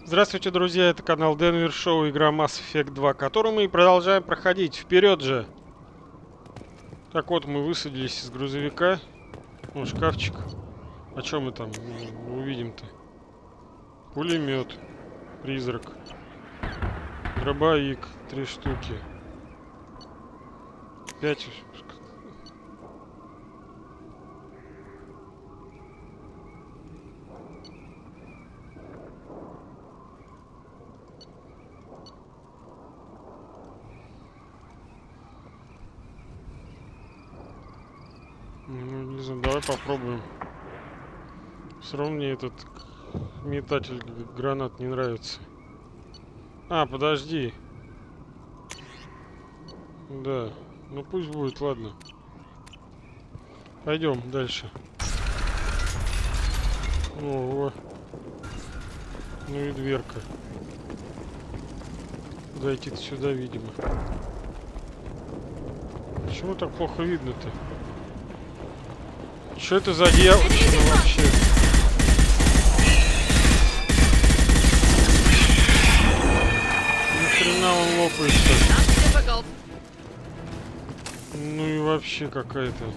Здравствуйте, друзья, это канал Денвер Шоу, игра Mass Effect 2, которую мы и продолжаем проходить. Вперед же! Так вот, мы высадились из грузовика. Ну, шкафчик. А что мы там увидим-то? Пулемет. Призрак. Дробовик. 3 штуки. 5. Ну, не знаю, давай попробуем. Все равно мне этот метатель гранат не нравится. А, подожди. Да. Ну пусть будет, ладно. Пойдем дальше. Ого. Ну и дверка. Зайти-то сюда, видимо. Почему так плохо видно-то? Что это за дьявольщина вообще? Ни хрена он лопается. Ну и вообще какая-то.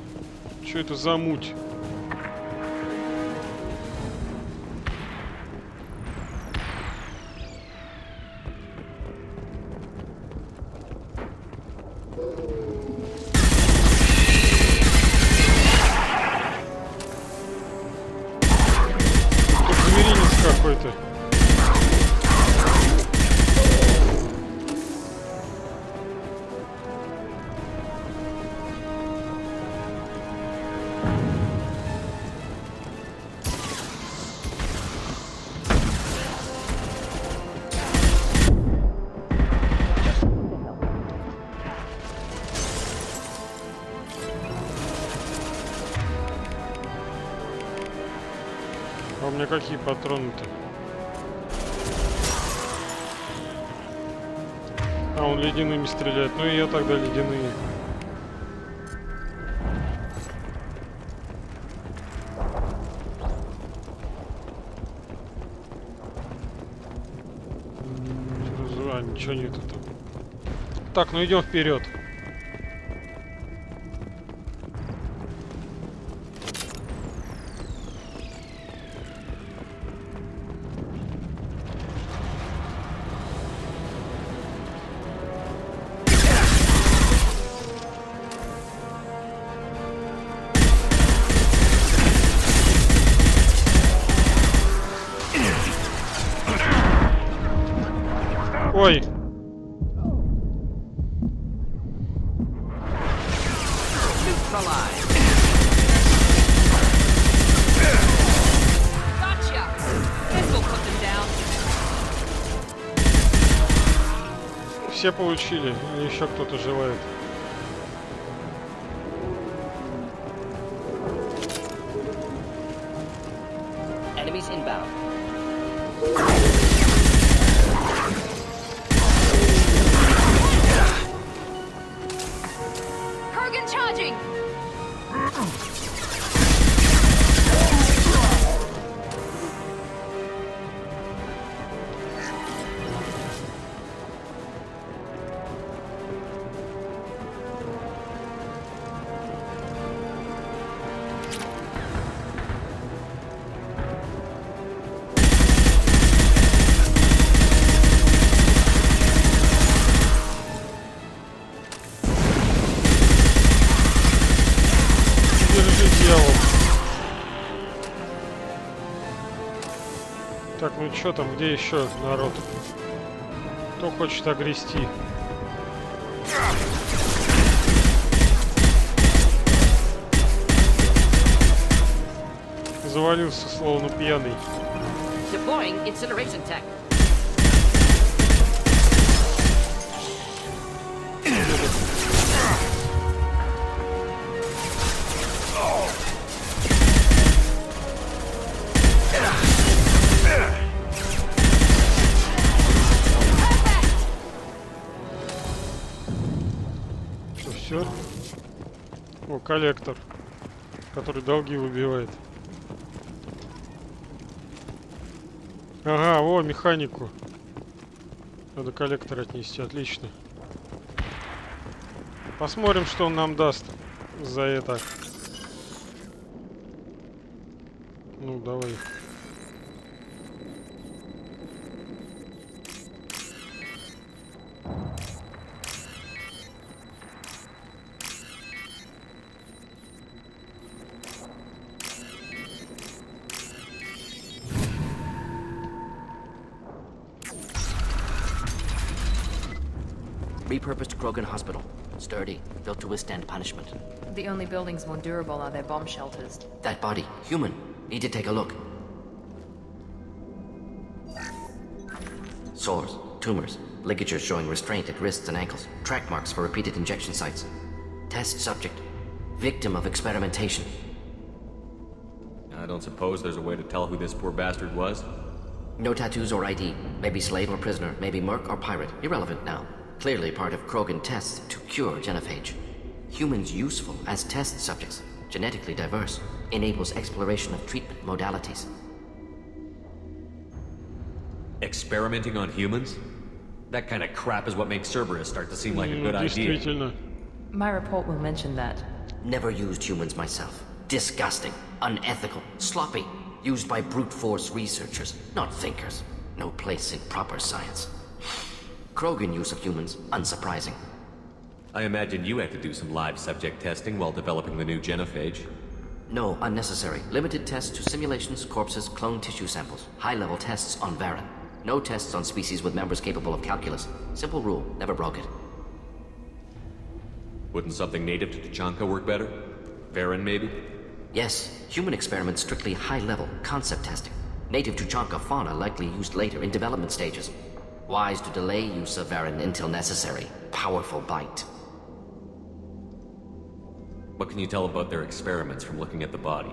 Что это за муть? Какой-то. А у меня какие патроны-то? А, он ледяными стреляет. Ну и я тогда ледяные. А, ничего нету там. Так, ну идем вперед. Ой. Все получили, или еще кто-то желает? Enemies inbound. Charging! Так, ну что там, где еще народ? Кто хочет огрести? Завалился, словно пьяный. Deploying incineration tech. Все. О, коллектор, который долги выбивает. Ага, о, механику. Надо коллектор отнести, отлично. Посмотрим, что он нам даст за это. Ну, давай. Repurposed Krogan Hospital. Sturdy, built to withstand punishment. The only buildings more durable are their bomb shelters. That body, human. Need to take a look. Sores, tumors, ligatures showing restraint at wrists and ankles, track marks for repeated injection sites. Test subject, victim of experimentation. I don't suppose there's a way to tell who this poor bastard was? No tattoos or ID. Maybe slave or prisoner, maybe merc or pirate. Irrelevant now. Clearly part of Krogan tests to cure genophage. Humans useful as test subjects, genetically diverse, enables exploration of treatment modalities. Experimenting on humans? That kind of crap is what makes Cerberus start to seem like a good idea. Действительно. My report will mention that. Never used humans myself. Disgusting, unethical, sloppy. Used by brute force researchers, not thinkers. No place in proper science. Krogan use of humans, unsurprising. I imagine you had to do some live subject testing while developing the new genophage. No, unnecessary. Limited tests to simulations, corpses, cloned tissue samples. High-level tests on Varan. No tests on species with members capable of calculus. Simple rule, never broke it. Wouldn't something native to Tuchanka work better? Varan, maybe? Yes, human experiments strictly high-level, concept testing. Native Tuchanka fauna likely used later in development stages. Wise to delay use of Varan until necessary. Powerful bite. What can you tell about their experiments from looking at the body?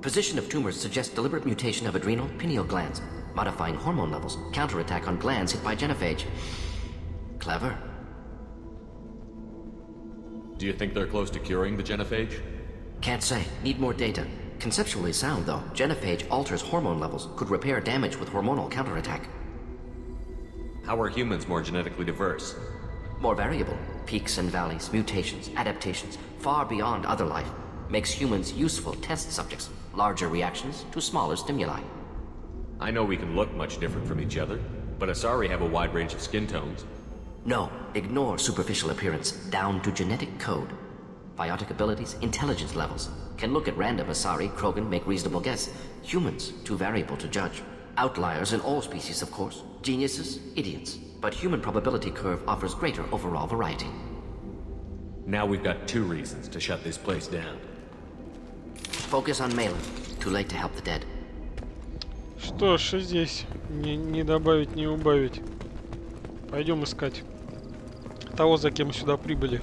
Position of tumors suggests deliberate mutation of adrenal, pineal glands, modifying hormone levels, counterattack on glands hit by genophage. Clever. Do you think they're close to curing the genophage? Can't say. Need more data. Conceptually sound, though. Genophage alters hormone levels, could repair damage with hormonal counterattack. How are humans more genetically diverse? More variable. Peaks and valleys, mutations, adaptations, far beyond other life. Makes humans useful test subjects. Larger reactions to smaller stimuli. I know we can look much different from each other, but Asari have a wide range of skin tones. No, ignore superficial appearance, down to genetic code. Biotic abilities, intelligence levels. Can look at random Asari, Krogan, make reasonable guess. Humans, too variable to judge. Outliers in all species, of course. Geniuses, idiots. But human probability curve offers greater overall variety. Now we've got two reasons to shut this place down. Focus on Malin. Too late to help the dead. Что ж, здесь не добавить, не убавить. Пойдем искать того, за кем сюда прибыли.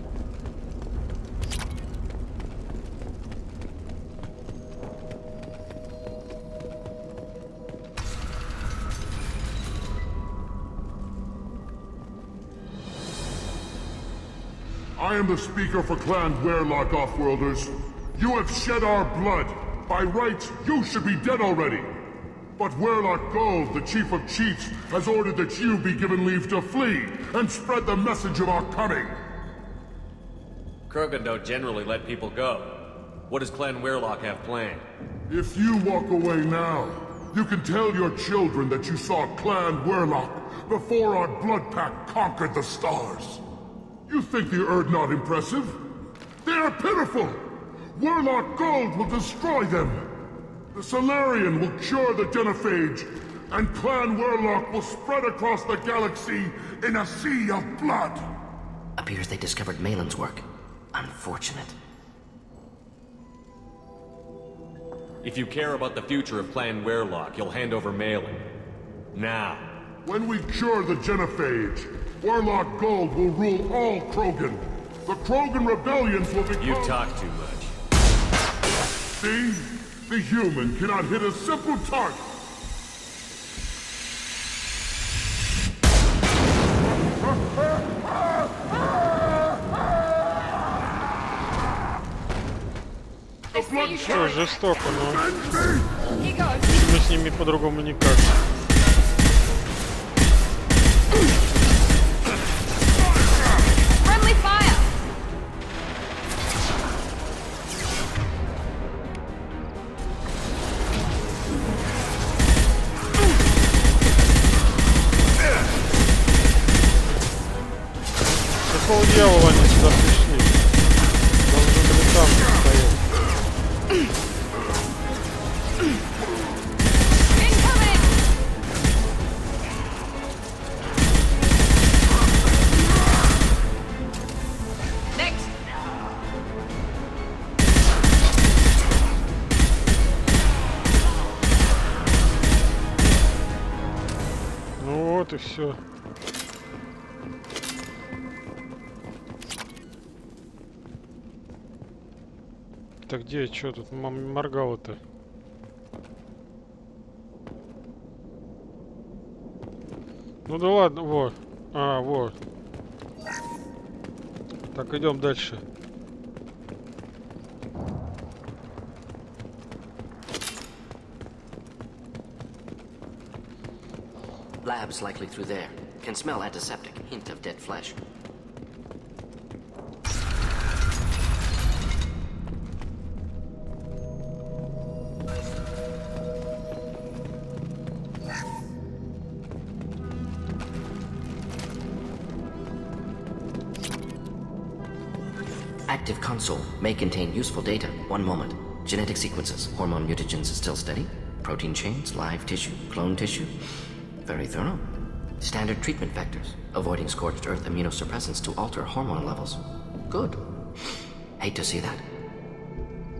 I am the speaker for Clan Werlock, Offworlders. You have shed our blood. By rights, you should be dead already. But Werlock Gold, the Chief of Chiefs, has ordered that you be given leave to flee and spread the message of our coming. Krogan don't generally let people go. What does Clan Werlock have planned? If you walk away now, you can tell your children that you saw Clan Werlock before our blood pact conquered the stars. You think the Erd not impressive? They are pitiful! Werlock Gold will destroy them! The Solarian will cure the genophage, and Clan Werlock will spread across the galaxy in a sea of blood! Appears they discovered Malin's work. Unfortunate. If you care about the future of Clan Werlock, you'll hand over Malin. Now. When we cure the genophage, Werlock Gold will rule all Krogan. The Krogan rebellions will become... You talk too much. See? The human cannot hit a simple target. Что, жестоко, но видимо с ними по-другому никак. дьявола они сюда пришли? Должны были там стоять. Ну вот и все. Так где, что тут моргало-то? Ну да ладно, вот. А, вот. Так, идем дальше. Labs likely through there. Can smell antiseptic, hint of dead flesh. Active console may contain useful data. One moment. Genetic sequences, hormone mutagens still steady. Protein chains, live tissue, clone tissue. Very thorough. Standard treatment vectors, avoiding scorched earth immunosuppressants to alter hormone levels. Good. Hate to see that.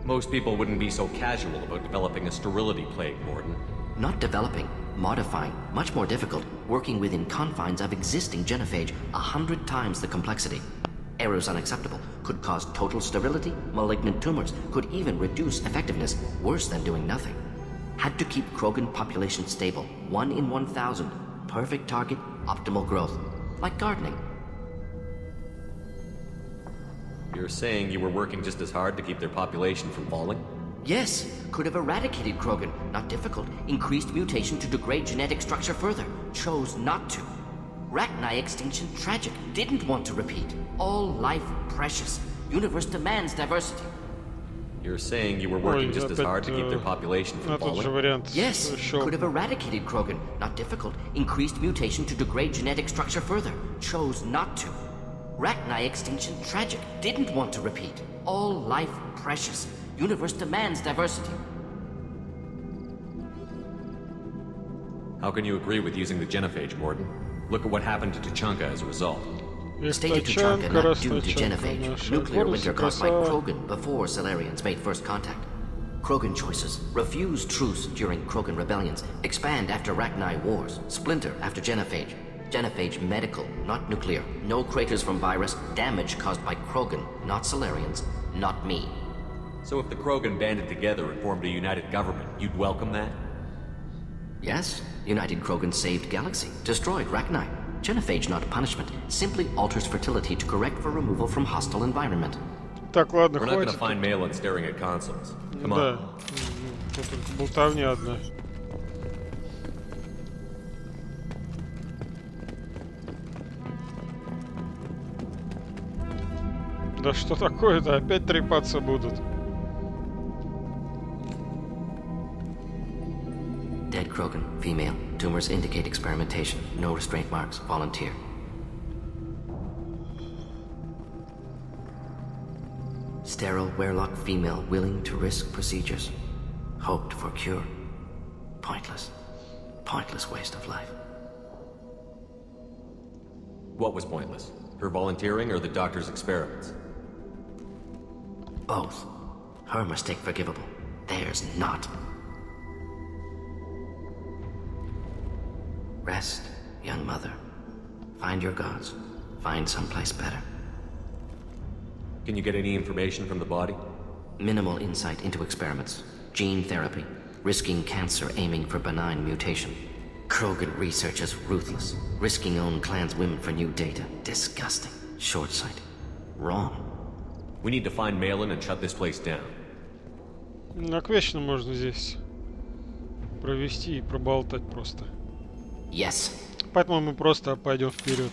Most people wouldn't be so casual about developing a sterility plague, Mordin. Not developing, modifying, much more difficult, working within confines of existing genophage, 100 times the complexity. Errors unacceptable, could cause total sterility, malignant tumors, could even reduce effectiveness, worse than doing nothing. Had to keep Krogan population stable, 1 in 1,000. Perfect target, optimal growth. Like gardening. You're saying you were working just as hard to keep their population from falling? Yes, could have eradicated Krogan. Not difficult. Increased mutation to degrade genetic structure further. Chose not to. Rachni extinction tragic. Didn't want to repeat. All life precious. Universe demands diversity. You're saying you were working just as hard to keep their population from falling? Yes, could have eradicated Krogan. Not difficult. Increased mutation to degrade genetic structure further. Chose not to. Rachni extinction tragic. Didn't want to repeat. All life precious. Universe demands diversity. How can you agree with using the genophage, Mordin? Look at what happened to Tuchanka as a result. Stated Tuchanka not due to genophage. Nuclear winter caused by Krogan before Solarians made first contact. Krogan choices. Refuse truce during Krogan rebellions. Expand after Rachni wars. Splinter after genophage. Genophage medical, not nuclear. No craters from virus. Damage caused by Krogan, not Solarians, not me. So if the Krogan banded together and formed a united government, you'd welcome that? Yes. United Krogan saved Galaxy. Destroyed Rachni. Genophage not punishment. Simply alters fertility to correct for removal from hostile environment. Так, ладно, We're not gonna find Malin staring at consoles. Come on. Тут болтовня одна. Да что такое-то? Опять трепаться будут. Dead Krogan, female. Tumors indicate experimentation. No restraint marks. Volunteer. Sterile Werlock female willing to risk procedures. Hoped for cure. Pointless. Pointless waste of life. What was pointless? Her volunteering or the doctor's experiments? Both. Her mistake forgivable. Theirs not. Rest, young mother. Find your gods. Find someplace better. Can you get any information from the body? Minimal insight into experiments. Gene therapy. Risking cancer aiming for benign mutation. Krogan researchers ruthless. Risking own clan's women for new data. Disgusting. Short-sighted. Wrong. We need to find Malin and shut this place down. Так вечно можно здесь провести и проболтать просто. Yes. Поэтому мы просто пойдем вперед.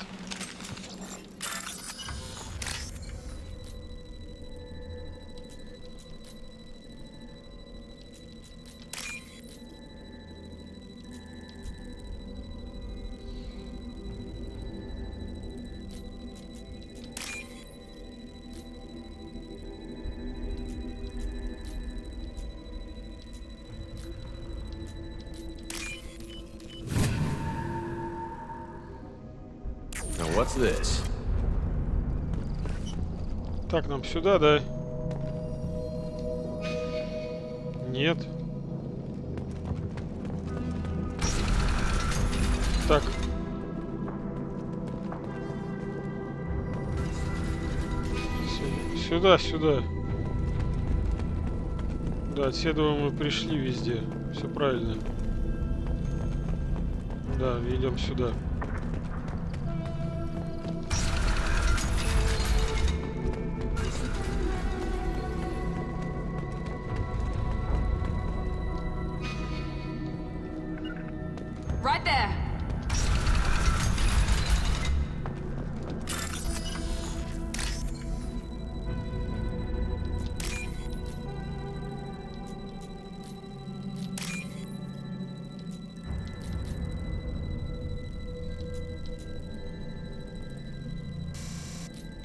Now what's this? Так, нам сюда, да? Нет. Так. Сюда, сюда. Да, отсюда мы пришли везде. Все правильно. Да, идем сюда. Right there!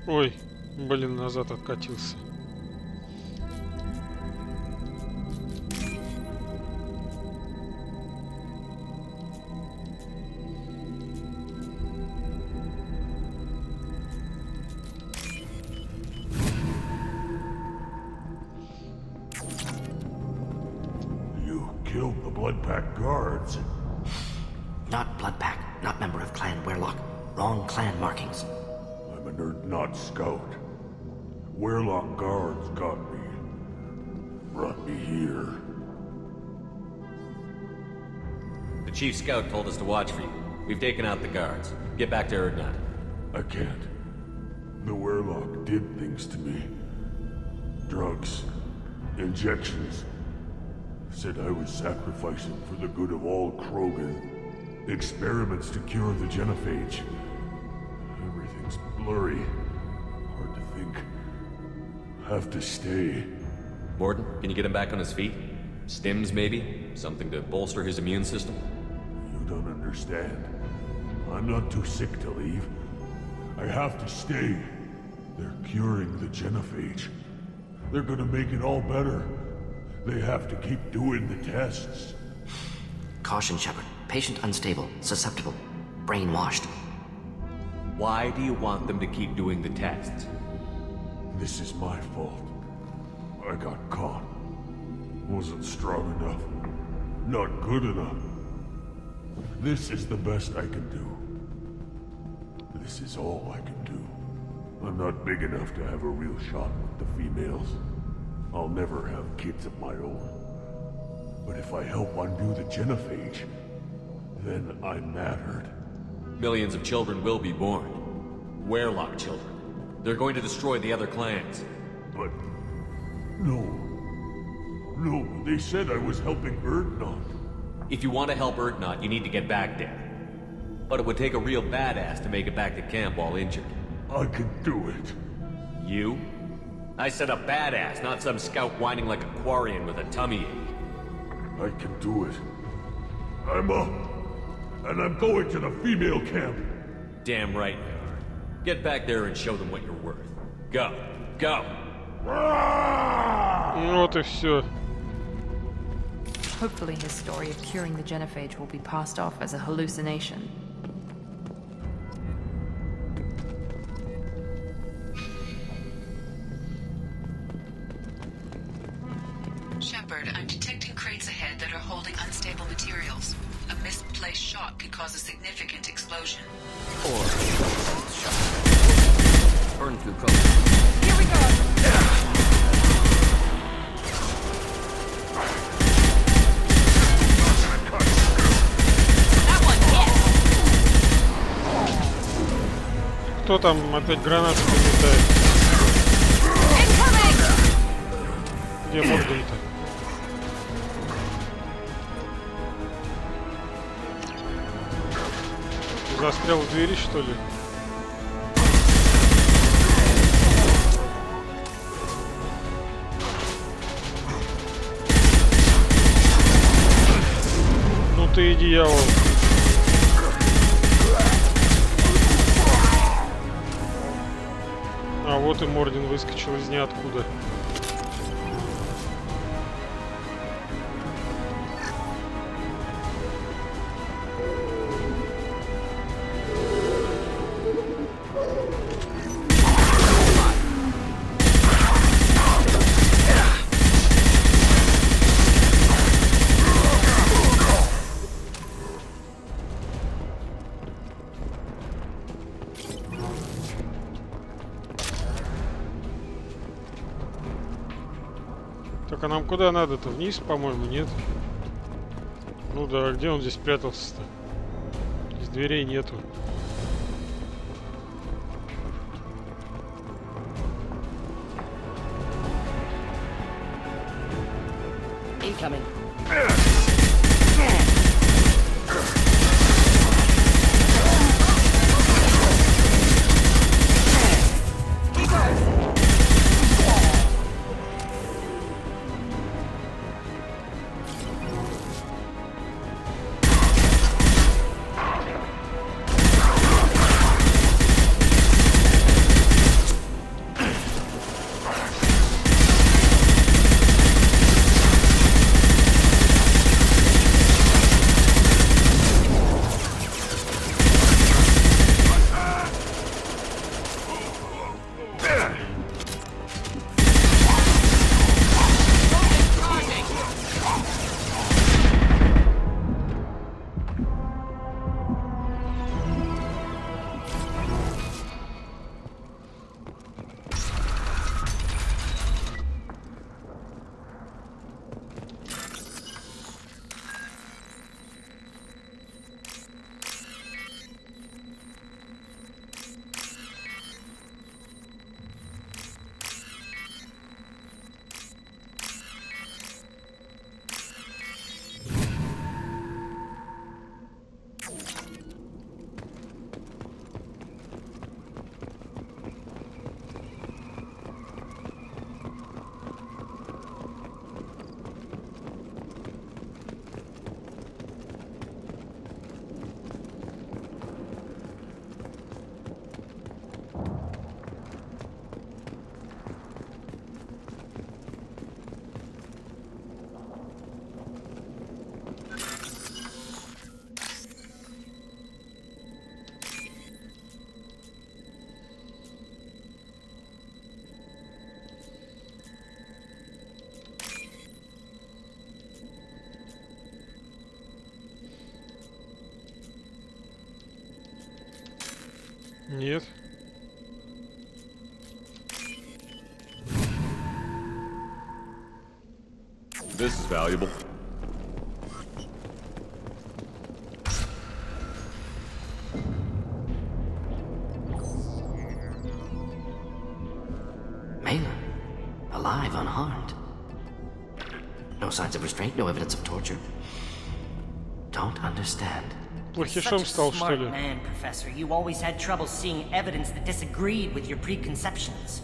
Ой, блин, назад откатился. You killed the Blood Pack guards. Not Blood Pack, not member of Clan Werlock. Wrong clan markings. I'm an Erdnot scout. Werlock guards got me. Brought me here. The chief scout told us to watch for you. We've taken out the guards. Get back to Erdnot. I can't. The Werlock did things to me. Drugs. Injections. Said I was sacrificing for the good of all Krogan. Experiments to cure the genophage. Everything's blurry. Hard to think. Have to stay. Mordin, can you get him back on his feet? Stims, maybe? Something to bolster his immune system? You don't understand. I'm not too sick to leave. I have to stay. They're curing the genophage. They're gonna make it all better. They have to keep doing the tests. Caution, Shepard. Patient unstable, susceptible, brainwashed. Why do you want them to keep doing the tests? This is my fault. I got caught. Wasn't strong enough. Not good enough. This is the best I can do. This is all I can do. I'm not big enough to have a real shot with the females. I'll never have kids of my own. But if I help undo the genophage, then I'm mattered. Millions of children will be born. Werlock children. They're going to destroy the other clans. But... No. No, they said I was helping Erdnot. If you want to help Erdnot, you need to get back there. But it would take a real badass to make it back to camp while injured. I can do it. You? I said a badass, not some scout whining like a Quarian with a tummy ache. I can do it. I'm up. And I'm going to the female camp. Damn right you are. Get back there and show them what you're worth. Go. Go! Вот и все. Hopefully his story of curing the genophage will be passed off as a hallucination. Shepard, I'm detecting crates ahead that are holding unstable materials. A misplaced shot could cause a significant explosion. Or... burn through Krogan. Here we go! That one hit! Кто там опять гранаты прилетает? Где Мордин-то? Застрял в двери, что ли? Ну ты и дьявол. А вот и Мордин выскочил из ниоткуда. Так, а нам куда надо-то? Вниз, по-моему, нет? Ну да, где он здесь прятался-то? Здесь дверей нету. Incoming. Нет. This is valuable. Malin, alive, unharmed. No signs of restraint, no evidence of torture. Don't understand. Плохишом стал, что ли? Man, Professor, you always had trouble seeing evidence that disagreed with your preconceptions.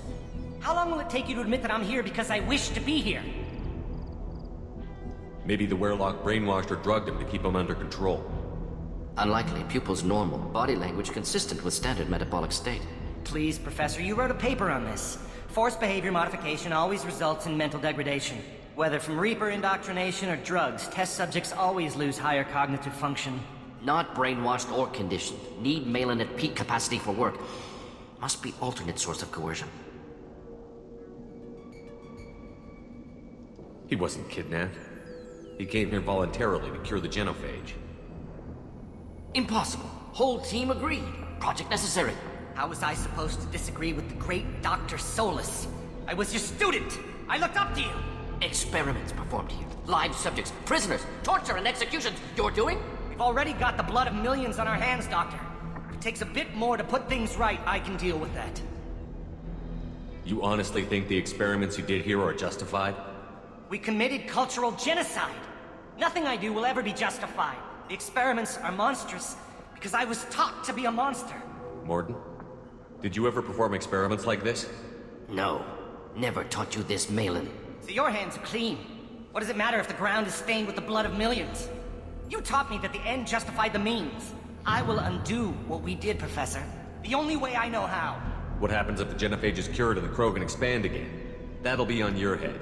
How long will it take you to admit that I'm here because I wish to be here? Maybe the Werlock brainwashed or drugged him to keep him under control. Unlikely. Pupil's normal. Body language consistent with standard metabolic state. Please, Professor, you wrote a paper on this. Forced behavior modification always results in mental degradation. Whether from Reaper indoctrination or drugs, test subjects always lose higher cognitive function. Not brainwashed or conditioned. Need Malin at peak capacity for work. Must be alternate source of coercion. He wasn't kidnapped. He came here voluntarily to cure the genophage. Impossible. Whole team agreed. Project necessary. How was I supposed to disagree with the great Dr. Solus? I was your student! I looked up to you! Experiments performed here. Live subjects, prisoners, torture and executions. You're doing? We've already got the blood of millions on our hands, Doctor. If it takes a bit more to put things right, I can deal with that. You honestly think the experiments you did here are justified? We committed cultural genocide. Nothing I do will ever be justified. The experiments are monstrous because I was taught to be a monster. Mordin, did you ever perform experiments like this? No. Never taught you this, Malin. So your hands are clean. What does it matter if the ground is stained with the blood of millions? You taught me that the end justified the means. I will undo what we did, Professor. The only way I know how. What happens if the genophage is cured and the Krogan expand again? That'll be on your head.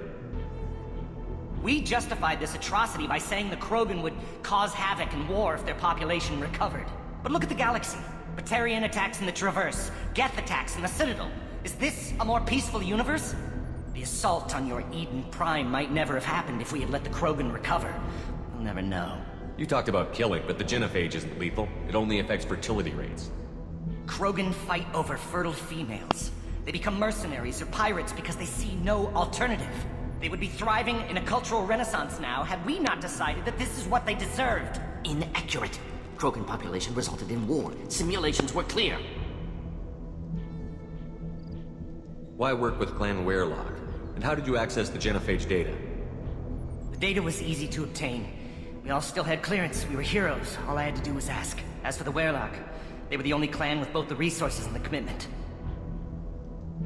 We justified this atrocity by saying the Krogan would cause havoc and war if their population recovered. But look at the galaxy. Batarian attacks in the Traverse, Geth attacks in the Citadel. Is this a more peaceful universe? The assault on your Eden Prime might never have happened if we had let the Krogan recover. We'll never know. You talked about killing, but the genophage isn't lethal. It only affects fertility rates. Krogan fight over fertile females. They become mercenaries or pirates because they see no alternative. They would be thriving in a cultural renaissance now had we not decided that this is what they deserved. Inaccurate. Krogan population resulted in war. Simulations were clear. Why work with Clan Werelock? And how did you access the genophage data? The data was easy to obtain. We all still had clearance. We were heroes. All I had to do was ask. As for the Werelock, they were the only clan with both the resources and the commitment.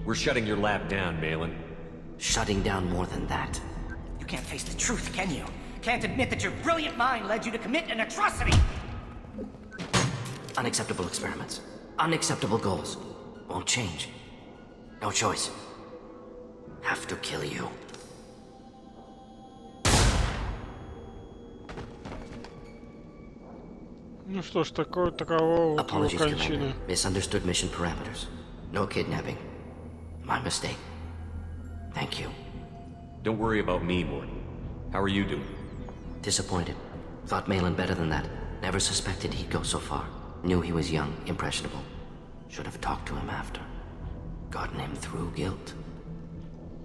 We're shutting your lab down, Malin. Shutting down more than that. You can't face the truth, can you? Can't admit that your brilliant mind led you to commit an atrocity! Unacceptable experiments. Unacceptable goals. Won't change. No choice. Have to kill you. Ну что ж, таково вот его Apologies, кончина. Commander. Misunderstood mission parameters. No kidnapping. My mistake. Thank you. Don't worry about me, Mordin. How are you doing? Disappointed. Thought Malin better than that. Never suspected he'd go so far. Knew he was young, impressionable. Should have talked to him after. Gotten him through guilt.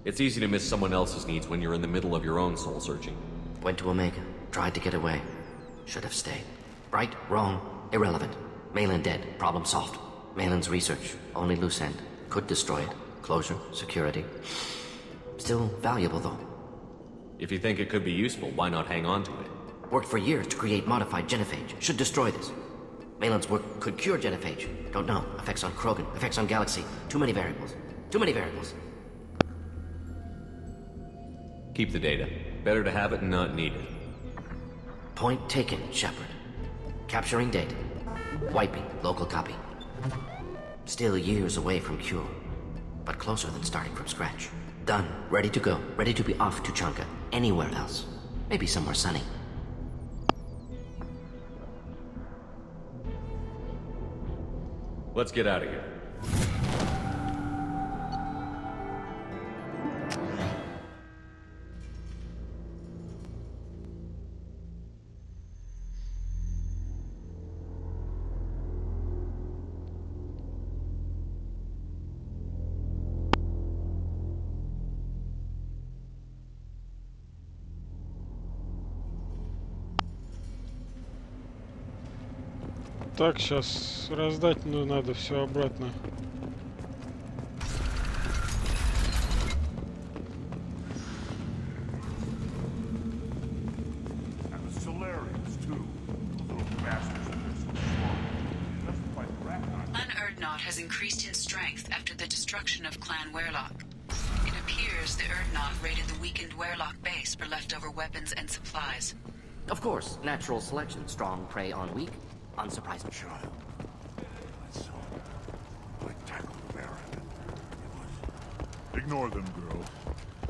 It's easy to miss someone else's needs when you're in the middle of your own soul-searching. Went to Omega. Tried to get away. Should have stayed. Right, wrong, irrelevant. Malin dead. Problem solved. Malin's research. Only loose end. Could destroy it. Closure. Security. Still valuable, though. If you think it could be useful, why not hang on to it? Worked for years to create modified genophage. Should destroy this. Malin's work could cure genophage. Don't know. Effects on Krogan. Effects on Galaxy. Too many variables. Too many variables. Keep the data. Better to have it and not need it. Point taken, Shepard. Capturing data. Wiping local copy. Still years away from cure. But closer than starting from scratch. Done. Ready to go. Ready to be off to Chanka. Anywhere else. Maybe somewhere sunny. Let's get out of here. Так, сейчас раздать, но надо все обратно. Urdnot has increased in strength after the destruction of Clan Werelock. It appears the Urdnot raided the weakened Werelock base for leftover weapons and supplies. Of course, natural selection. Strong prey on weak. Unsurprising. Child. I tackled Baron. Ignore them, girl.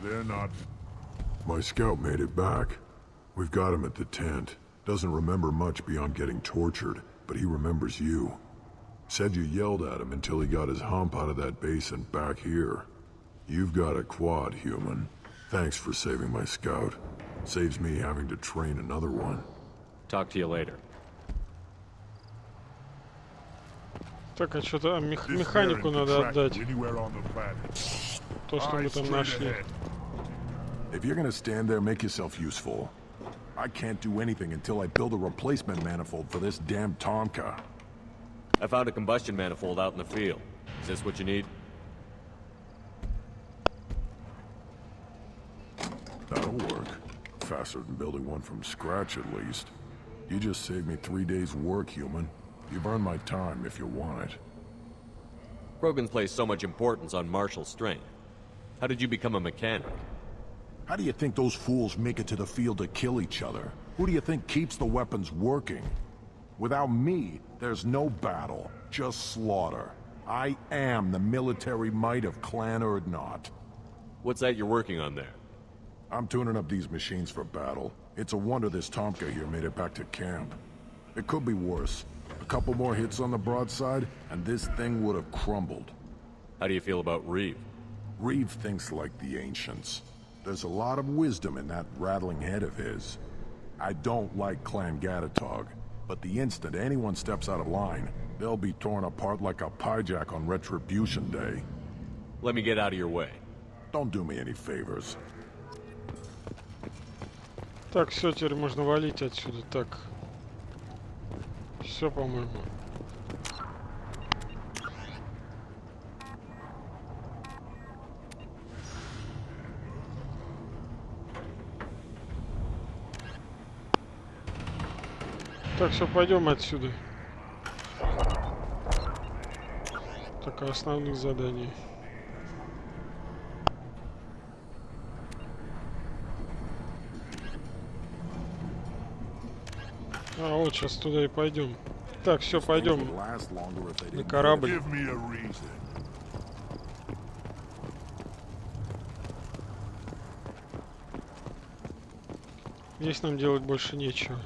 They're not... My scout made it back. We've got him at the tent. Doesn't remember much beyond getting tortured, but he remembers you. Said you yelled at him until he got his hump out of that base and back here. You've got a quad, human. Thanks for saving my scout. Saves me having to train another one. Talk to you later. Так, а что-то механику надо отдать. То, что мы там нашли. If you're gonna stand there, make yourself useful. I can't do anything until I build a replacement manifold for this damn Tonka. I found a combustion manifold out in the field. Is this what you need? That'll work. Faster than building one from scratch, at least. You just saved me 3 days' work, human. You've earned my time if you want it. Krogan place so much importance on martial strength. How did you become a mechanic? How do you think those fools make it to the field to kill each other? Who do you think keeps the weapons working? Without me, there's no battle, just slaughter. I am the military might of Clan Urdnot. What's that you're working on there? I'm tuning up these machines for battle. It's a wonder this Tomka here made it back to camp. It could be worse. A couple more hits on the broadside, and this thing would have crumbled. How do you feel about Reeve? Reeve thinks like the ancients. There's a lot of wisdom in that rattling head of his. I don't like Clan Gatatog, but the instant anyone steps out of line, they'll be torn apart like a piejack on Retribution Day. Let me get out of your way. Don't do me any favors. Так, все, теперь можно валить отсюда. Так. Все, по-моему. Так, все, пойдем отсюда. Так, основных заданий. А, вот сейчас туда и пойдем. Так, все, пойдем на корабль. Здесь нам делать больше нечего.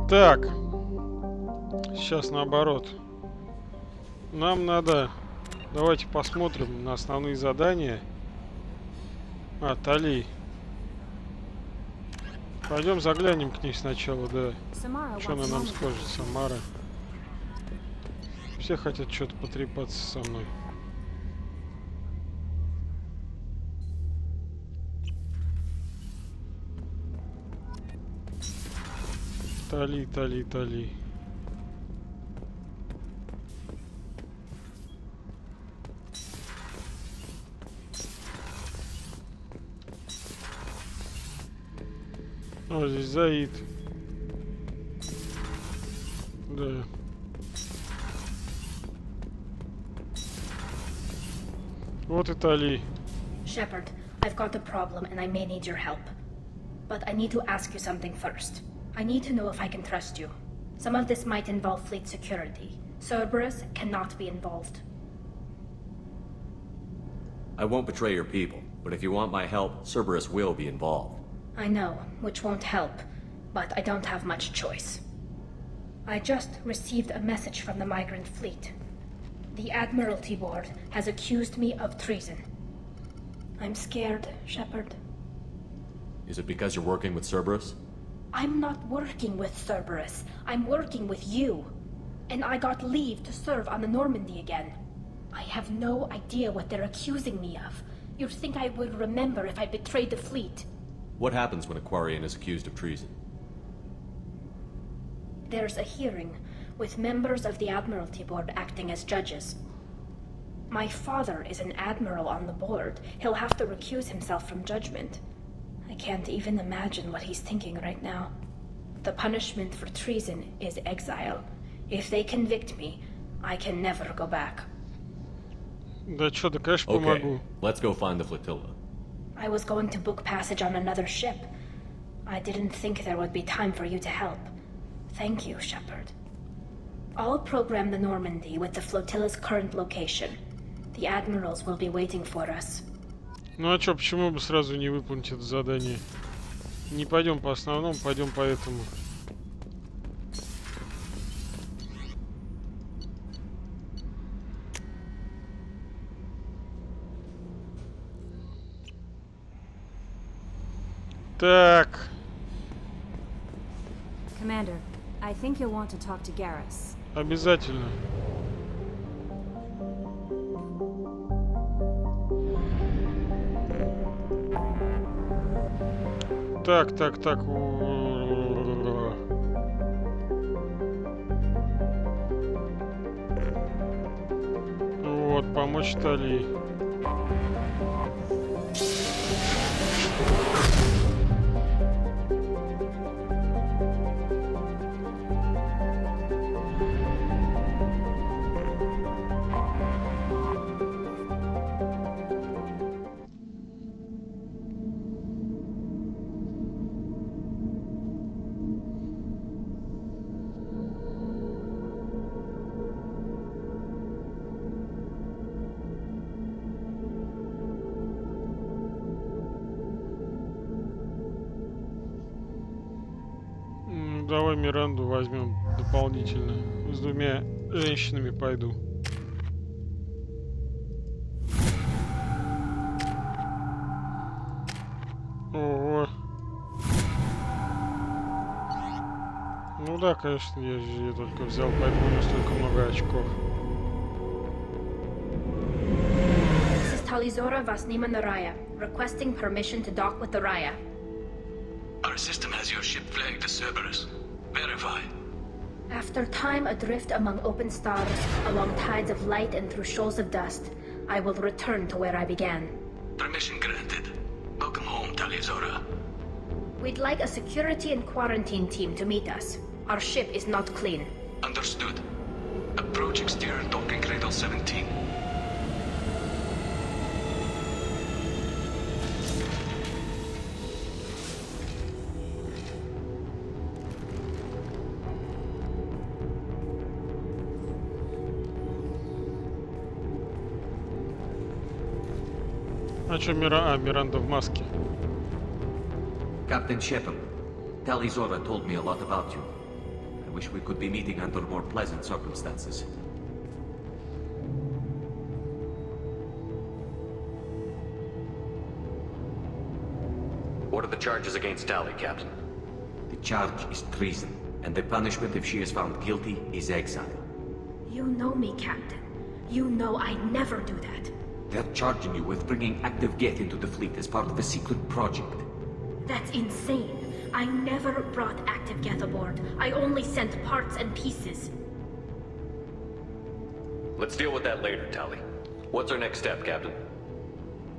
Так, сейчас наоборот. Нам надо... Давайте посмотрим на основные задания. А, Тали. Пойдем заглянем к ней сначала, да. Что она нам скажет, Самара? Все хотят что-то потрепаться со мной. Тали, Тали, Тали. О, здесь Заид. Да. Вот и Тали. Shepard, I've got a problem and I may need your help. But I need to ask you something first. I need to know if I can trust you. Some of this might involve fleet security. Cerberus cannot be involved. I won't betray your people, but if you want my help, Cerberus will be involved. I know, which won't help, but I don't have much choice. I just received a message from the migrant fleet. The Admiralty Board has accused me of treason. I'm scared, Shepard. Is it because you're working with Cerberus? I'm not working with Cerberus. I'm working with you. And I got leave to serve on the Normandy again. I have no idea what they're accusing me of. You'd think I would remember if I betrayed the fleet. What happens when a Quarian is accused of treason? There's a hearing, with members of the Admiralty Board acting as judges. My father is an admiral on the board. He'll have to recuse himself from judgment. I can't even imagine what he's thinking right now. The punishment for treason is exile. If they convict me, I can never go back. Да чё, да конечно помогу. Okay, let's go find the flotilla. I was going to book passage on another ship. I didn't think there would be time for you to help. Thank you, Shepard. I'll program the Normandy with the flotilla's current location. The admirals will be waiting for us. Ну а чё, почему бы сразу не выполнить это задание? Не пойдем по основному, пойдем по этому. Так. Commander, I think you'll want to talk to Garrus. Обязательно. Так. помочь Талии. Давай Миранду возьмем дополнительно. С двумя женщинами пойду. Ого. Ну да, конечно, я же ее только взял, поэтому у меня столько много очков. This is Talizora Vasnima Naraya, requesting permission to dock with the Raya. Our system has your ship flagged as Cerberus. Verify. After time adrift among open stars, along tides of light and through shoals of dust, I will return to where I began. Permission granted. Welcome home, Talizora. We'd like a security and quarantine team to meet us. Our ship is not clean. Understood. Approach exterior docking cradle 17. А чё Миранда в маске? Captain Shepard, Talizora told me a lot about you. I wish we could be meeting under more pleasant circumstances. What are the charges against Tali, Captain? The charge is treason, and the punishment if she is found guilty is exile. You know me, Captain. You know I never do that. They're charging you with bringing active Geth into the fleet as part of a secret project. That's insane. I never brought active Geth aboard. I only sent parts and pieces. Let's deal with that later, Tali. What's our next step, Captain?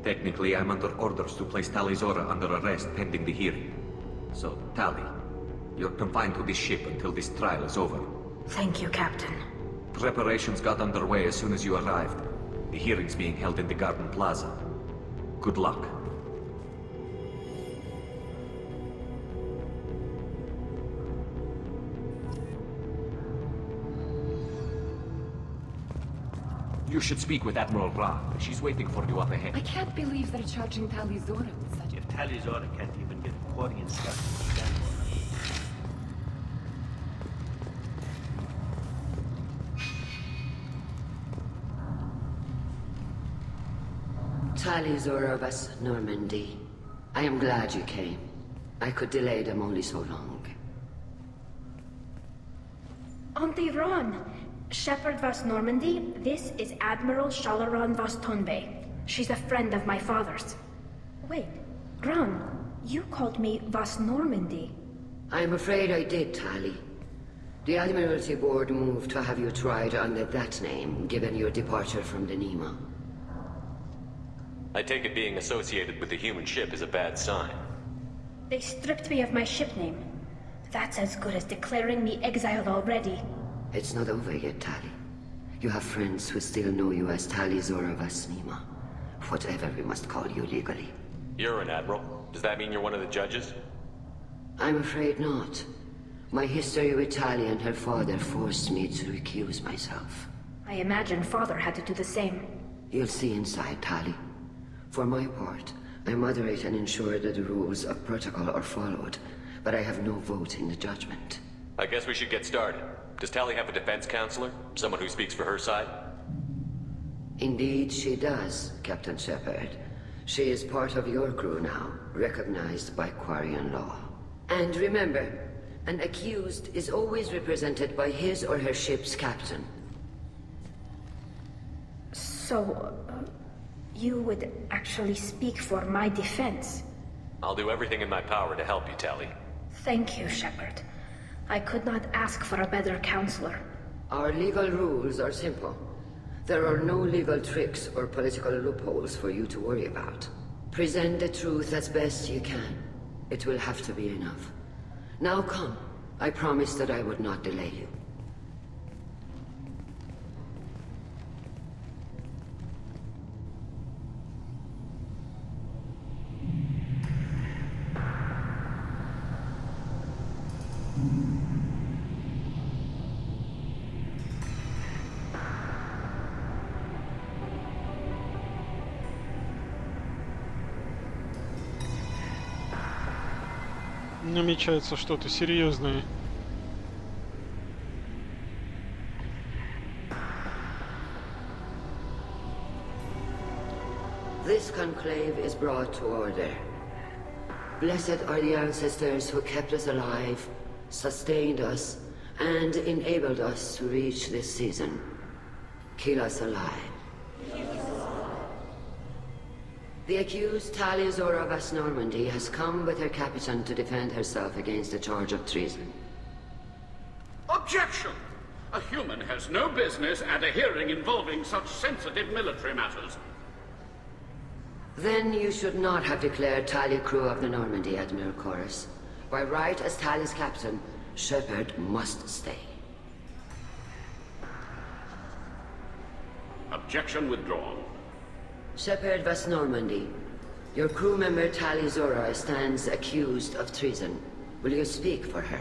Technically, I'm under orders to place Talizora under arrest pending the hearing. So, Tali, you're confined to this ship until this trial is over. Thank you, Captain. Preparations got underway as soon as you arrived. The hearing's being held in the Garden Plaza. Good luck. You should speak with Admiral Ra. She's waiting for you up ahead. I can't believe they're charging Talizora with such... If Talizora can't even get Quarian stuff to stand for. Talizora of us, Normandy. I am glad you came. I could delay them only so long. Auntie Ron! Shepard Vas Normandy, this is Admiral Shalaran Vas Tonbe. She's a friend of my father's. Wait, Ron, you called me Vas Normandy. I'm afraid I did, Tali. The Admiralty Board moved to have you tried under that name, given your departure from the Nima. I take it being associated with the human ship is a bad sign. They stripped me of my ship name. That's as good as declaring me exiled already. It's not over yet, Tali. You have friends who still know you as Talizora Vas Nima. Whatever we must call you legally. You're an admiral. Does that mean you're one of the judges? I'm afraid not. My history with Tali and her father forced me to recuse myself. I imagine father had to do the same. You'll see inside, Tali. For my part, I moderate and ensure that the rules of protocol are followed, but I have no vote in the judgment. I guess we should get started. Does Tali have a defense counselor? Someone who speaks for her side? Indeed, she does, Captain Shepard. She is part of your crew now, recognized by Quarian law. And remember, an accused is always represented by his or her ship's captain. So, you would actually speak for my defense? I'll do everything in my power to help you, Tali. Thank you, Shepard. I could not ask for a better counselor. Our legal rules are simple. There are no legal tricks or political loopholes for you to worry about. Present the truth as best you can. It will have to be enough. Now come. I promised that I would not delay you. Намечается что-то серьезное. This conclave is brought to order. Blessed are the ancestors who kept us alive, sustained us, and enabled us to reach this season. Kill us alive. The accused Tali of Normandy has come with her captain to defend herself against a charge of treason. Objection! A human has no business at a hearing involving such sensitive military matters. Then you should not have declared Tali crew of the Normandy, Admiral Chorus. By right as Tali's captain, Shepard must stay. Objection withdrawn. Shepard Vas Normandy, your crew member Tali Zora stands accused of treason. Will you speak for her?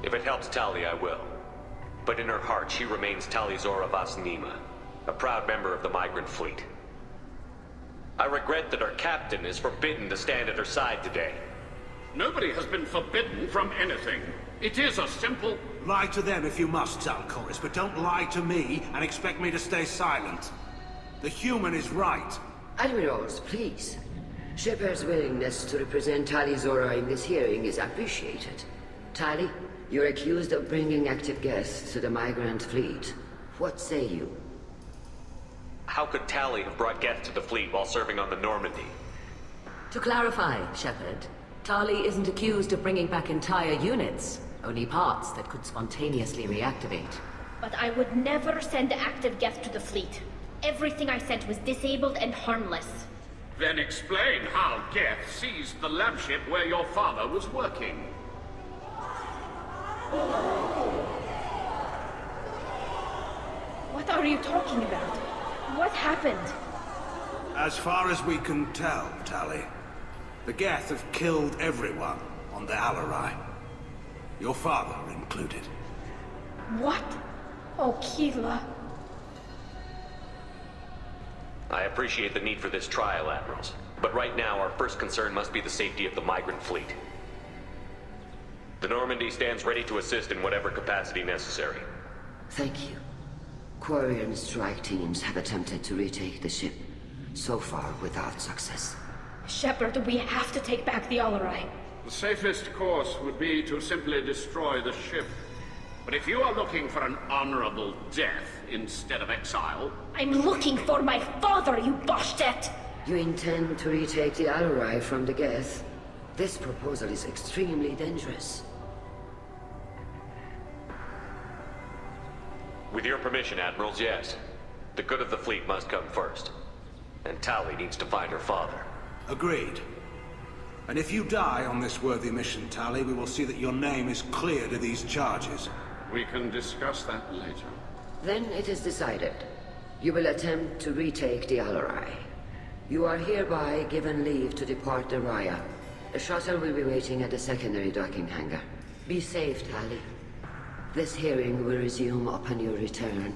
If it helps Tali, I will. But in her heart, she remains Tali Zora Vas Nima, a proud member of the migrant fleet. I regret that our captain is forbidden to stand at her side today. Nobody has been forbidden from anything. It is a simple... Lie to them if you must, Zalcoris, but don't lie to me and expect me to stay silent. The human is right. Admirals, please. Shepard's willingness to represent Tali Zora in this hearing is appreciated. Tali, you're accused of bringing active guests to the migrant fleet. What say you? How could Tali have brought guests to the fleet while serving on the Normandy? To clarify, Shepard, Tali isn't accused of bringing back entire units, only parts that could spontaneously reactivate. But I would never send active guests to the fleet. Everything I sent was disabled and harmless. Then explain how Geth seized the lab ship where your father was working. What are you talking about? What happened? As far as we can tell, Tali, the Geth have killed everyone on the Alarai. Your father included. What? Oh, Keela. I appreciate the need for this trial, Admirals. But right now, our first concern must be the safety of the migrant fleet. The Normandy stands ready to assist in whatever capacity necessary. Thank you. Quarian strike teams have attempted to retake the ship, so far without success. Shepard, we have to take back the Alarai. The safest course would be to simply destroy the ship. But if you are looking for an honorable death instead of exile... I'm looking for my father, you Boshtet! You intend to retake the Alarai from the Geth? This proposal is extremely dangerous. With your permission, Admirals, yes. The good of the fleet must come first. And Tali needs to find her father. Agreed. And if you die on this worthy mission, Tali, we will see that your name is cleared of these charges. We can discuss that later. Then it is decided. You will attempt to retake the Alarai. You are hereby given leave to depart the Raya. A shuttle will be waiting at the secondary docking hangar. Be safe, Tali. This hearing will resume upon your return,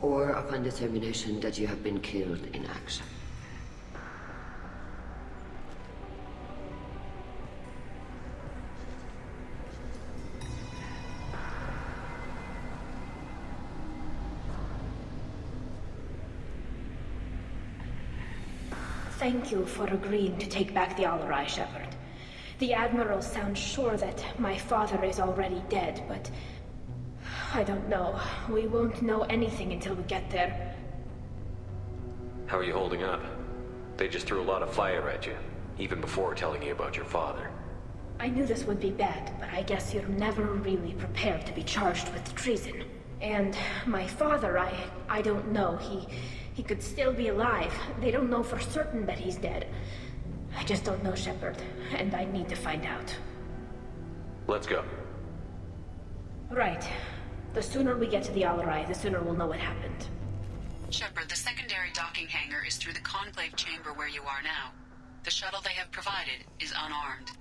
or upon determination that you have been killed in action. Thank you for agreeing to take back the Alarai, Shepard. The Admiral sounds sure that my father is already dead, but... I don't know. We won't know anything until we get there. How are you holding up? They just threw a lot of fire at you, even before telling you about your father. I knew this would be bad, but I guess you're never really prepared to be charged with treason. And my father, I don't know. He could still be alive. They don't know for certain that he's dead. I just don't know, Shepard, and I need to find out. Let's go. Right. The sooner we get to the Alarai, the sooner we'll know what happened. Shepard, the secondary docking hangar is through the conclave chamber where you are now. The shuttle they have provided is unarmed.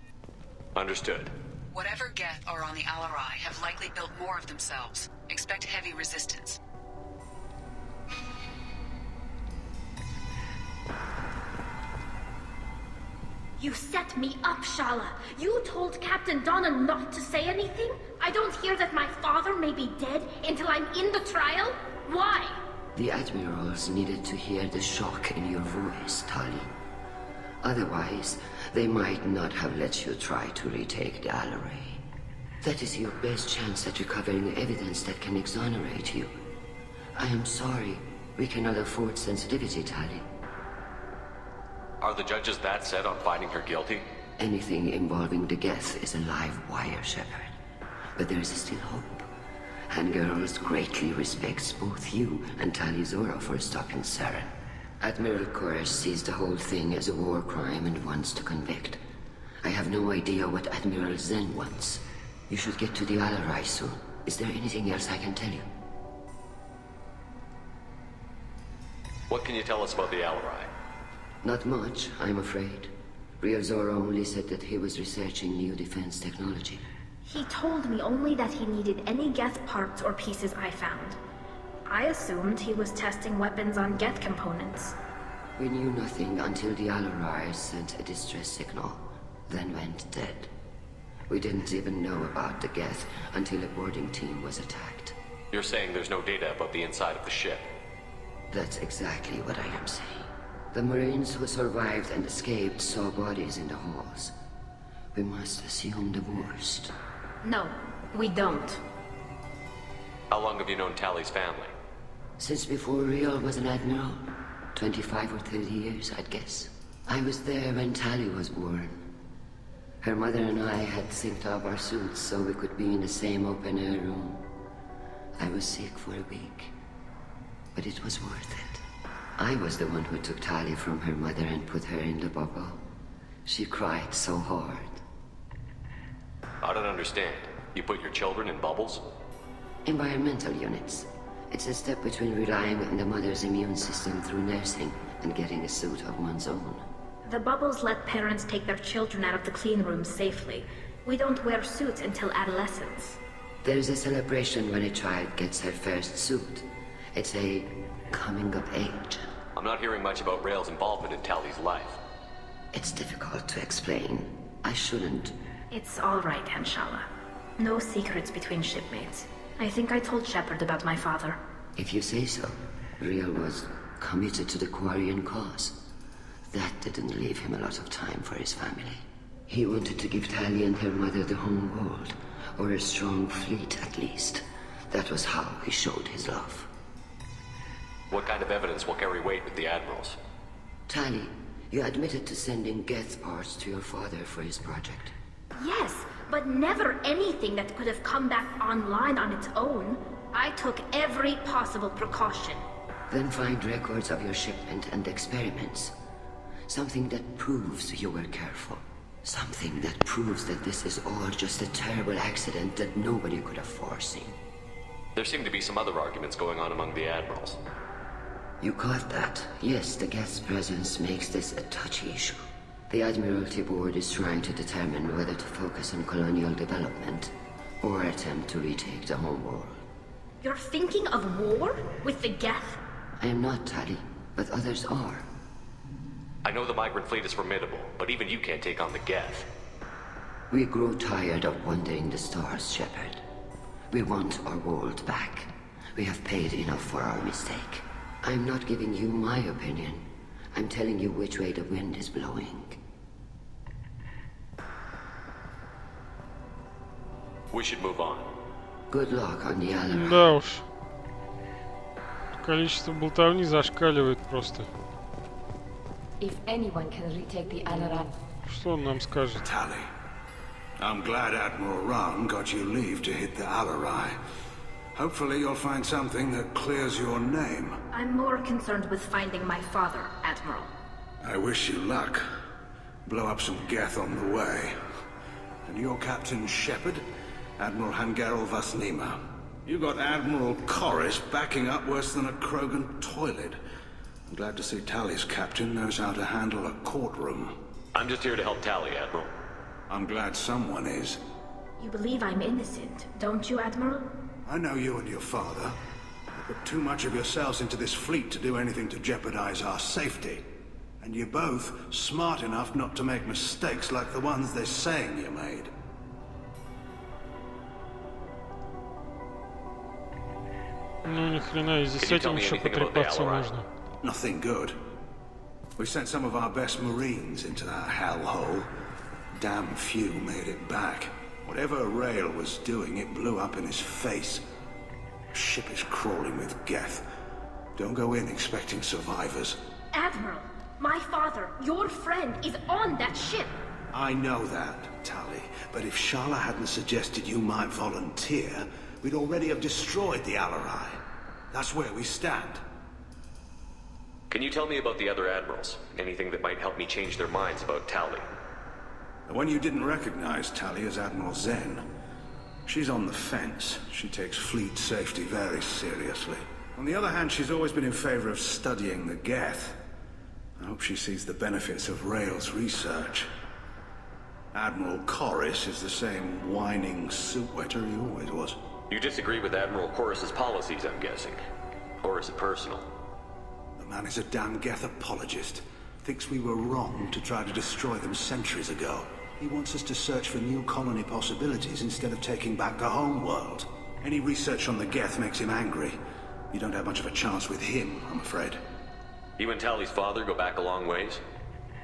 Understood. Whatever Geth are on the Alarai have likely built more of themselves. Expect heavy resistance. You set me up, Shala. You told Captain Donna not to say anything? I don't hear that my father may be dead until I'm in the trial? Why? The admirals needed to hear the shock in your voice, Tali. Otherwise, they might not have let you try to retake the Alarai. That is your best chance at recovering evidence that can exonerate you. I am sorry. We cannot afford sensitivity, Tali. Are the judges that set on finding her guilty? Anything involving the Geth is a live wire, Shepard. But there is still hope. And girls greatly respects both you and Tali Zora for stopping Saren. Admiral Koresh sees the whole thing as a war crime and wants to convict. I have no idea what Admiral Zen wants. You should get to the Alarai soon. Is there anything else I can tell you? What can you tell us about the Alarai? Not much, I'm afraid. Real Zora only said that he was researching new defense technology. He told me only that he needed any Geth parts or pieces I found. I assumed he was testing weapons on Geth components. We knew nothing until the Alarai sent a distress signal, then went dead. We didn't even know about the Geth until a boarding team was attacked. You're saying there's no data about the inside of the ship? That's exactly what I am saying. The Marines who survived and escaped saw bodies in the halls. We must assume the worst. No, we don't. How long have you known Tali's family? Since before Real was an admiral. 25 or 30 years, I'd guess. I was there when Tali was born. Her mother and I had synced up our suits so we could be in the same open-air room. I was sick for a week, but it was worth it. I was the one who took Tali from her mother and put her in the bubble. She cried so hard. I don't understand. You put your children in bubbles? Environmental units. It's a step between relying on the mother's immune system through nursing and getting a suit of one's own. The bubbles let parents take their children out of the clean rooms safely. We don't wear suits until adolescence. There's a celebration when a child gets her first suit. It's a coming of age. I'm not hearing much about Rail's involvement in Tali's life. It's difficult to explain. I shouldn't. It's all right, Anshala. No secrets between shipmates. I think I told Shepard about my father. If you say so. Real was committed to the Quarian cause. That didn't leave him a lot of time for his family. He wanted to give Tali and her mother the home world, or a strong fleet at least. That was how he showed his love. What kind of evidence will carry weight with the admirals? Tali, you admitted to sending Geth parts to your father for his project. Yes, but never anything that could have come back online on its own. I took every possible precaution. Then find records of your shipment and experiments. Something that proves you were careful. Something that proves that this is all just a terrible accident that nobody could have foreseen. There seem to be some other arguments going on among the admirals. You caught that. Yes, the Geth's presence makes this a touchy issue. The Admiralty Board is trying to determine whether to focus on colonial development or attempt to retake the home world. You're thinking of war? With the Geth? I am not, Tali, but others are. I know the migrant fleet is formidable, but even you can't take on the Geth. We grow tired of wandering the stars, Shepard. We want our world back. We have paid enough for our mistake. I'm not giving you my opinion. I'm telling you which way the wind is blowing. We should move on. Good luck on the Alarai. Да уж. Количество болтовни зашкаливает просто. If anyone can retake the Alarai. Что он нам скажет? Tali, I'm glad Admiral Ran got you leave to hit the Alarai. Hopefully you'll find something that clears your name. I'm more concerned with finding my father, Admiral. I wish you luck. Blow up some Geth on the way. And your Captain Shepard, Admiral Hangarel Vasnima. You got Admiral Corris backing up worse than a Krogan toilet. I'm glad to see Tali's captain knows how to handle a courtroom. I'm just here to help Tali, Admiral. I'm glad someone is. You believe I'm innocent, don't you, Admiral? I know you and your father. You put too much of yourselves into this fleet to do anything to jeopardize our safety. And you're both smart enough not to make mistakes like the ones they're saying you made. Ну ни хрена, и здесь с этим еще потрепаться можно. Nothing good. We sent some of our best Marines into that hellhole. Damn few made it back. Whatever Rail was doing, it blew up in his face. The ship is crawling with Geth. Don't go in expecting survivors. Admiral, my father, your friend, is on that ship. I know that, Tali, but if Shala hadn't suggested you might volunteer, we'd already have destroyed the Alarai. That's where we stand. Can you tell me about the other admirals? Anything that might help me change their minds about Tali? The one you didn't recognize, Tali, is Admiral Zen. She's on the fence. She takes fleet safety very seriously. On the other hand, she's always been in favor of studying the Geth. I hope she sees the benefits of Rail's research. Admiral Corris is the same whining soup-wetter he always was. You disagree with Admiral Corris's policies, I'm guessing. Or is it personal? The man is a damn Geth apologist. Thinks we were wrong to try to destroy them centuries ago. He wants us to search for new colony possibilities instead of taking back the home world. Any research on the Geth makes him angry. You don't have much of a chance with him, I'm afraid. You and Tali's father go back a long ways?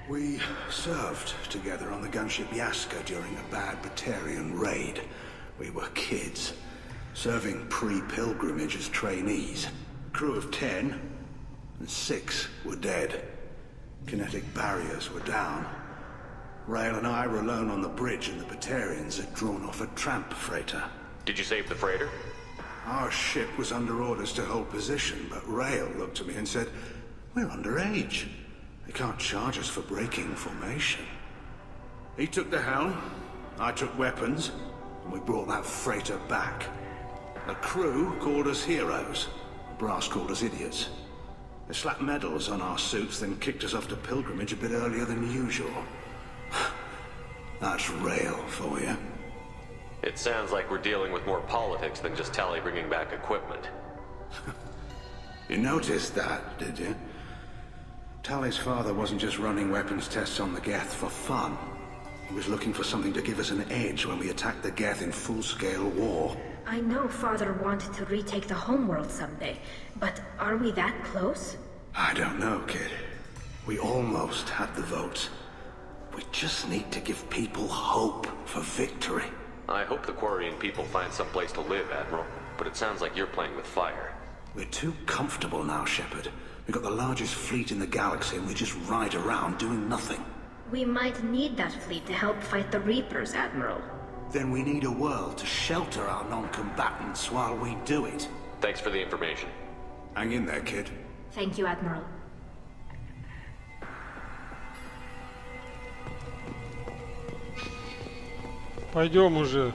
We served together on the gunship Yaska during a bad Batarian raid. We were kids, serving pre-pilgrimage as trainees. A crew of 10, and 6 were dead. Kinetic barriers were down. Rail and I were alone on the bridge, and the Batarians had drawn off a tramp freighter. Did you save the freighter? Our ship was under orders to hold position, but Rail looked at me and said, "We're underage. They can't charge us for breaking formation." He took the helm, I took weapons, and we brought that freighter back. The crew called us heroes. The brass called us idiots. They slapped medals on our suits, then kicked us off to pilgrimage a bit earlier than usual. That's Rail for you. It sounds like we're dealing with more politics than just Tali bringing back equipment. You noticed that, did you? Tali's father wasn't just running weapons tests on the Geth for fun. He was looking for something to give us an edge when we attacked the Geth in full-scale war. I know Father wanted to retake the homeworld someday, but are we that close? I don't know, kid. We almost had the votes. We just need to give people hope for victory. I hope the Quarian people find some place to live, Admiral, but it sounds like you're playing with fire. We're too comfortable now, Shepard. We've got the largest fleet in the galaxy and we just ride around doing nothing. We might need that fleet to help fight the Reapers, Admiral. Then we need a world to shelter our non-combatants while we do it. Thanks for the information. Hang in there, kid. Thank you, Admiral. Пойдем уже.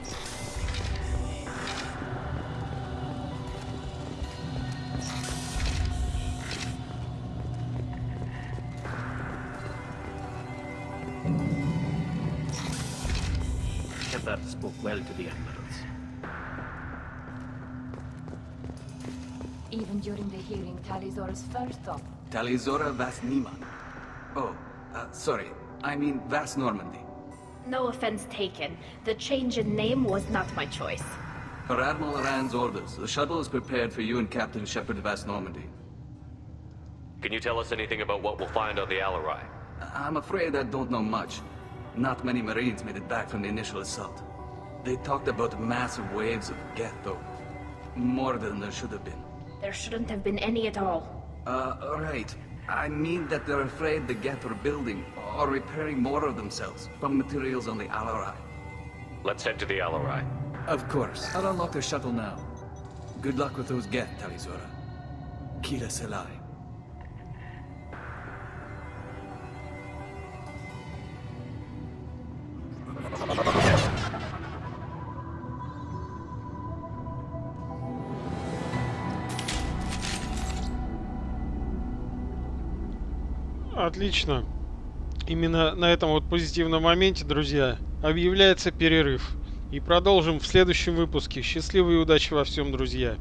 Shepard spoke well to the admirals. Even during the hearing, Talizora's first thought. Talizora Vasnima. Oh, sorry. I mean Vas Normandy. No offense taken. The change in name was not my choice. Per Admiral Rand's orders, the shuttle is prepared for you and Captain Shepard Vas Normandy. Can you tell us anything about what we'll find on the Alarai? I'm afraid I don't know much. Not many Marines made it back from the initial assault. They talked about massive waves of Geth, though. More than there should have been. There shouldn't have been any at all. Right. I mean that they're afraid the Geth are building or repairing more of themselves from materials on the Alarai. Let's head to the LRI. Of course. I'll unlock the shuttle now. Good luck with those Geth, Talizora. Kira Selai. Отлично. Именно на этом вот позитивном моменте, друзья, объявляется перерыв. И продолжим в следующем выпуске. Счастливой и удачи во всем, друзья.